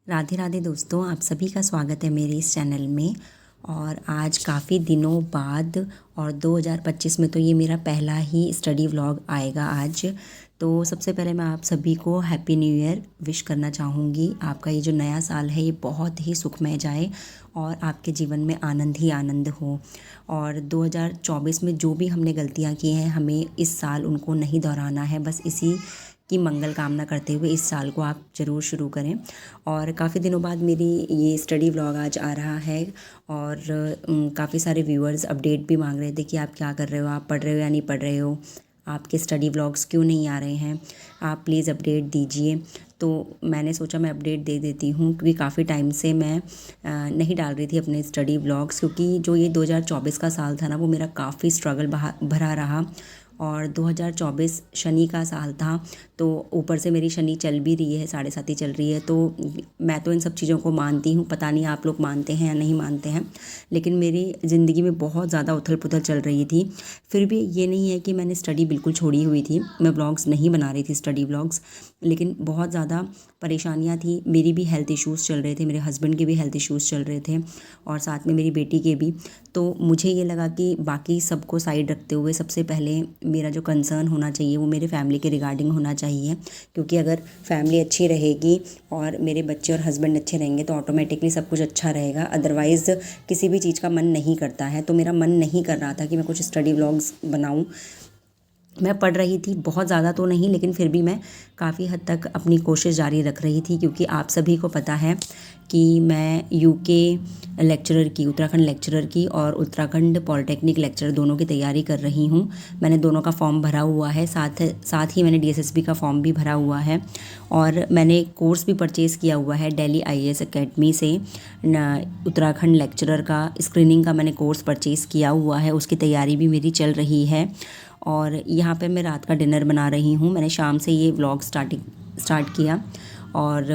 राधे राधे दोस्तों, आप सभी का स्वागत है मेरे इस चैनल में। और आज काफ़ी दिनों बाद और 2025 में तो ये मेरा पहला ही स्टडी व्लॉग आएगा आज। तो सबसे पहले मैं आप सभी को हैप्पी न्यू ईयर विश करना चाहूँगी। आपका ये जो नया साल है ये बहुत ही सुखमय जाए और आपके जीवन में आनंद ही आनंद हो। और 2024 में जो भी हमने गलतियाँ की हैं हमें इस साल उनको नहीं दोहराना है। बस इसी की मंगल कामना करते हुए इस साल को आप ज़रूर शुरू करें। और काफ़ी दिनों बाद मेरी ये स्टडी व्लॉग आज आ रहा है और काफ़ी सारे व्यूअर्स अपडेट भी मांग रहे थे कि आप क्या कर रहे हो, आप पढ़ रहे हो या नहीं पढ़ रहे हो, आपके स्टडी व्लॉग्स क्यों नहीं आ रहे हैं, आप प्लीज़ अपडेट दीजिए। तो मैंने सोचा मैं अपडेट दे देती हूँ क्योंकि काफ़ी टाइम से मैं नहीं डाल रही थी अपने स्टडी व्लॉग्स, क्योंकि जो ये 2024 का साल था ना वो मेरा काफ़ी स्ट्रगल भरा रहा। और 2024 शनि का साल था, तो ऊपर से मेरी शनि चल भी रही है, 7.5 चल रही है। तो मैं तो इन सब चीज़ों को मानती हूँ, पता नहीं आप लोग मानते हैं या नहीं मानते हैं, लेकिन मेरी ज़िंदगी में बहुत ज़्यादा उथल पुथल चल रही थी। फिर भी ये नहीं है कि मैंने स्टडी बिल्कुल छोड़ी हुई थी, मैं व्लॉग्स नहीं बना रही थी स्टडी व्लॉग्स, लेकिन बहुत ज़्यादा परेशानियाँ थी। मेरी भी हेल्थ इश्यूज़ चल रहे थे, मेरे हस्बैंड के भी हेल्थ इश्यूज़ चल रहे थे और साथ में मेरी बेटी के भी। तो मुझे ये लगा कि बाकी सबको साइड रखते हुए सबसे पहले मेरा जो कंसर्न होना चाहिए वो मेरे फैमिली के रिगार्डिंग होना चाहिए, क्योंकि अगर फैमिली अच्छी रहेगी और मेरे बच्चे और हस्बैंड अच्छे रहेंगे तो ऑटोमेटिकली सब कुछ अच्छा रहेगा। अदरवाइज़ किसी भी चीज़ का मन नहीं करता है। तो मेरा मन नहीं कर रहा था कि मैं कुछ स्टडी व्लॉग्स बनाऊं। मैं पढ़ रही थी, बहुत ज़्यादा तो नहीं, लेकिन फिर भी मैं काफ़ी हद तक अपनी कोशिश जारी रख रही थी, क्योंकि आप सभी को पता है कि मैं यूके लेक्चरर की, उत्तराखंड लेक्चरर की और उत्तराखंड पॉलिटेक्निक लेक्चरर दोनों की तैयारी कर रही हूँ। मैंने दोनों का फॉर्म भरा हुआ है, साथ ही मैंने डीएसएसबी का फॉर्म भी भरा हुआ है और मैंने कोर्स भी परचेज़ किया हुआ है दिल्ली आईएएस एकेडमी से। उत्तराखंड लेक्चरर का स्क्रीनिंग का मैंने कोर्स परचेज़ किया हुआ है, उसकी तैयारी भी मेरी चल रही है। और यहाँ पे मैं रात का डिनर बना रही हूँ। मैंने शाम से ये व्लॉग स्टार्ट किया। और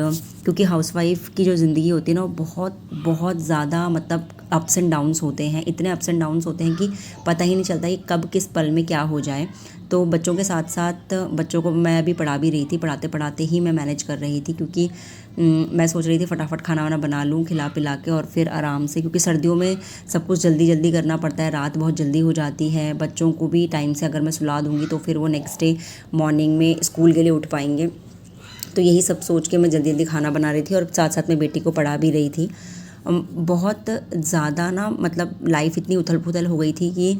क्योंकि हाउसवाइफ की जो ज़िंदगी होती है ना वो बहुत बहुत ज़्यादा मतलब अप्स एंड डाउन्स होते हैं, इतने अप्स एंड डाउन्स होते हैं कि पता ही नहीं चलता कि कब किस पल में क्या हो जाए। तो बच्चों के साथ साथ बच्चों को मैं अभी पढ़ा भी रही थी, पढ़ाते पढ़ाते ही मैं मैनेज कर रही थी, क्योंकि मैं सोच रही थी फटाफट खाना वाना बना लूँ खिला पिला के और फिर आराम से, क्योंकि सर्दियों में सब कुछ जल्दी जल्दी करना पड़ता है, रात बहुत जल्दी हो जाती है। बच्चों को भी टाइम से अगर मैं सुला दूँगी तो फिर वो नेक्स्ट डे मॉर्निंग में स्कूल के लिए उठ पाएंगे। तो यही सब सोच के मैं जल्दी जल्दी खाना बना रही थी और साथ साथ में बेटी को पढ़ा भी रही थी। बहुत ज़्यादा ना मतलब लाइफ इतनी उथल पुथल हो गई थी कि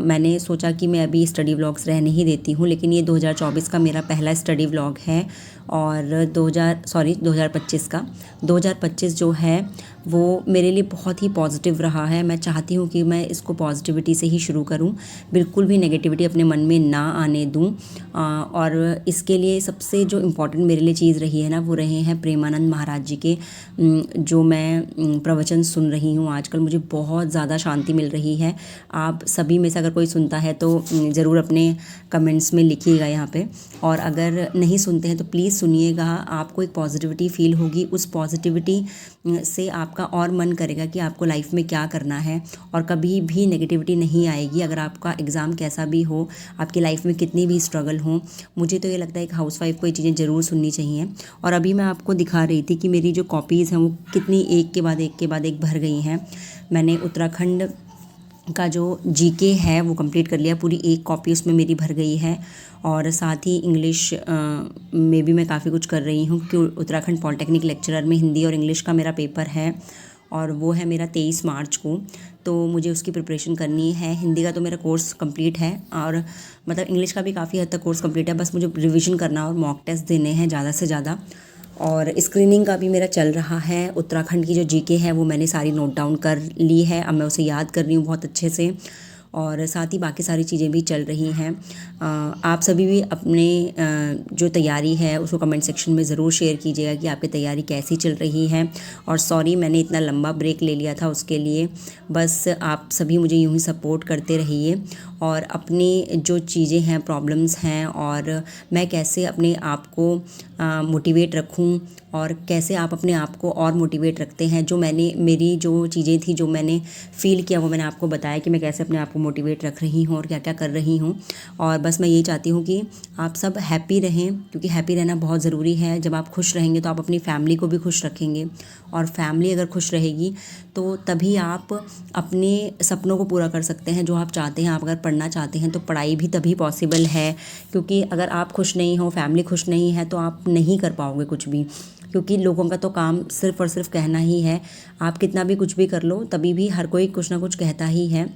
मैंने सोचा कि मैं अभी स्टडी व्लॉग्स रहने ही देती हूँ। लेकिन ये 2024 का मेरा पहला स्टडी व्लॉग है और 2025 का 2025 जो है वो मेरे लिए बहुत ही पॉजिटिव रहा है। मैं चाहती हूँ कि मैं इसको पॉजिटिविटी से ही शुरू करूँ, बिल्कुल भी नेगेटिविटी अपने मन में ना आने दूँ। और इसके लिए सबसे जो इम्पोर्टेंट मेरे लिए चीज़ रही है ना वो रहे हैं प्रेमानंद महाराज जी के जो मैं प्रवचन सुन रही हूँ आजकल। मुझे बहुत ज़्यादा शांति मिल रही है। आप सभी में से अगर कोई सुनता है तो ज़रूर अपने कमेंट्स में लिखिएगा यहाँ पे, और अगर नहीं सुनते हैं तो प्लीज़ सुनिएगा। आपको एक पॉजिटिविटी फील होगी, उस पॉजिटिविटी से आपका और मन करेगा कि आपको लाइफ में क्या करना है और कभी भी नेगेटिविटी नहीं आएगी। अगर आपका एग्ज़ाम कैसा भी हो, आपकी लाइफ में कितनी भी स्ट्रगल हो, मुझे तो ये लगता है कि हाउसवाइफ को ये चीज़ें ज़रूर सुननी चाहिए। और अभी मैं आपको दिखा रही थी कि मेरी जो कॉपीज़ हैं वो कितनी एक के बाद एक भर गई हैं। मैंने उत्तराखंड का जो जीके है वो कंप्लीट कर लिया, पूरी एक कॉपी उसमें मेरी भर गई है। और साथ ही इंग्लिश में भी मैं काफ़ी कुछ कर रही हूँ, क्योंकि उत्तराखंड पॉलिटेक्निक लेक्चरर में हिंदी और इंग्लिश का मेरा पेपर है और वो है मेरा 23 मार्च को। तो मुझे उसकी प्रिपरेशन करनी है। हिंदी का तो मेरा कोर्स कंप्लीट है और मतलब इंग्लिश का भी काफ़ी हद तक कोर्स कंप्लीट है, बस मुझे रिवीजन करना और मॉक टेस्ट देने हैं ज़्यादा से ज़्यादा। और स्क्रीनिंग का भी मेरा चल रहा है। उत्तराखंड की जो जीके है वो मैंने सारी नोट डाउन कर ली है, अब मैं उसे याद कर रही हूँ बहुत अच्छे से। और साथ ही बाकी सारी चीज़ें भी चल रही हैं। आप सभी भी अपने जो तैयारी है उसको कमेंट सेक्शन में ज़रूर शेयर कीजिएगा कि आपकी तैयारी कैसी चल रही है। और सॉरी मैंने इतना लंबा ब्रेक ले लिया था उसके लिए, बस आप सभी मुझे यूं ही सपोर्ट करते रहिए और अपनी जो चीज़ें हैं, प्रॉब्लम्स हैं, और मैं कैसे अपने आप को मोटिवेट रखूं और कैसे आप अपने आप को और मोटिवेट रखते हैं। जो मैंने मेरी जो चीज़ें थी, जो मैंने फ़ील किया, वो मैंने आपको बताया कि मैं कैसे अपने आप को मोटिवेट रख रही हूँ और क्या क्या कर रही हूँ। और बस मैं यही चाहती हूँ कि आप सब हैप्पी रहें, क्योंकि हैप्पी रहना बहुत ज़रूरी है। जब आप खुश रहेंगे तो आप अपनी फैमिली को भी खुश रखेंगे, और फैमिली अगर खुश रहेगी तो तभी आप अपने सपनों को पूरा कर सकते हैं जो आप चाहते हैं। आप अगर पढ़ना चाहते हैं तो पढ़ाई भी तभी पॉसिबल है, क्योंकि अगर आप खुश नहीं हो, फैमिली खुश नहीं है, तो आप नहीं कर पाओगे कुछ भी। क्योंकि लोगों का तो काम सिर्फ़ और सिर्फ कहना ही है। आप कितना भी कुछ भी कर लो, तभी भी हर कोई कुछ ना कुछ कहता ही है।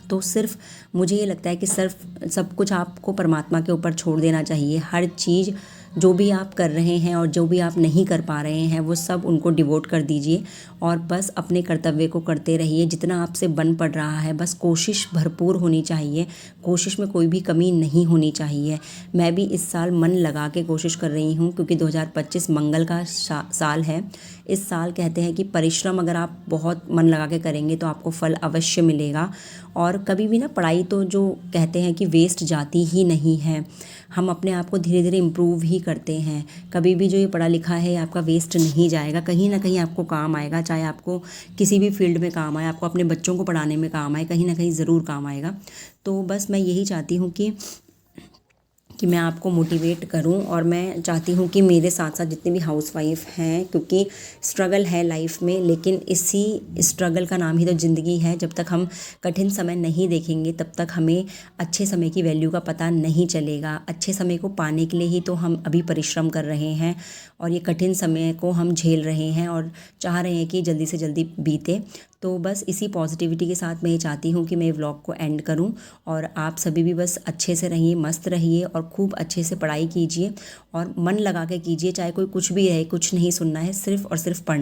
तो सिर्फ मुझे ये लगता है कि सिर्फ सब कुछ आपको परमात्मा के ऊपर छोड़ देना चाहिए। हर चीज़ जो भी आप कर रहे हैं और जो भी आप नहीं कर पा रहे हैं, वो सब उनको डिवोट कर दीजिए और बस अपने कर्तव्य को करते रहिए जितना आपसे बन पड़ रहा है। बस कोशिश भरपूर होनी चाहिए, कोशिश में कोई भी कमी नहीं होनी चाहिए। मैं भी इस साल मन लगा के कोशिश कर रही हूँ, क्योंकि 2025 मंगल का साल है। इस साल कहते हैं कि परिश्रम अगर आप बहुत मन लगा के करेंगे तो आपको फल अवश्य मिलेगा। और कभी भी ना, पढ़ाई तो जो कहते हैं कि वेस्ट जाती ही नहीं है। हम अपने आप को धीरे धीरे इम्प्रूव ही करते हैं। कभी भी जो ये पढ़ा लिखा है आपका वेस्ट नहीं जाएगा, कहीं ना कहीं आपको काम आएगा। चाहे आपको किसी भी फील्ड में काम आए, आपको अपने बच्चों को पढ़ाने में काम आए, कहीं ना कहीं ज़रूर काम आएगा। तो बस मैं यही चाहती हूँ कि मैं आपको मोटिवेट करूं, और मैं चाहती हूं कि मेरे साथ साथ जितने भी हाउसवाइफ हैं, क्योंकि स्ट्रगल है लाइफ में, लेकिन इसी स्ट्रगल का नाम ही तो ज़िंदगी है। जब तक हम कठिन समय नहीं देखेंगे तब तक हमें अच्छे समय की वैल्यू का पता नहीं चलेगा। अच्छे समय को पाने के लिए ही तो हम अभी परिश्रम कर रहे हैं, और ये कठिन समय को हम झेल रहे हैं और चाह रहे हैं कि जल्दी से जल्दी बीते। तो बस इसी पॉजिटिविटी के साथ मैं ये चाहती हूँ कि मैं व्लॉग को एंड करूँ, और आप सभी भी बस अच्छे से रहिए, मस्त रहिए, और खूब अच्छे से पढ़ाई कीजिए और मन लगा के कीजिए। चाहे कोई कुछ भी रहे, कुछ नहीं सुनना है, सिर्फ़ और सिर्फ पढ़ना।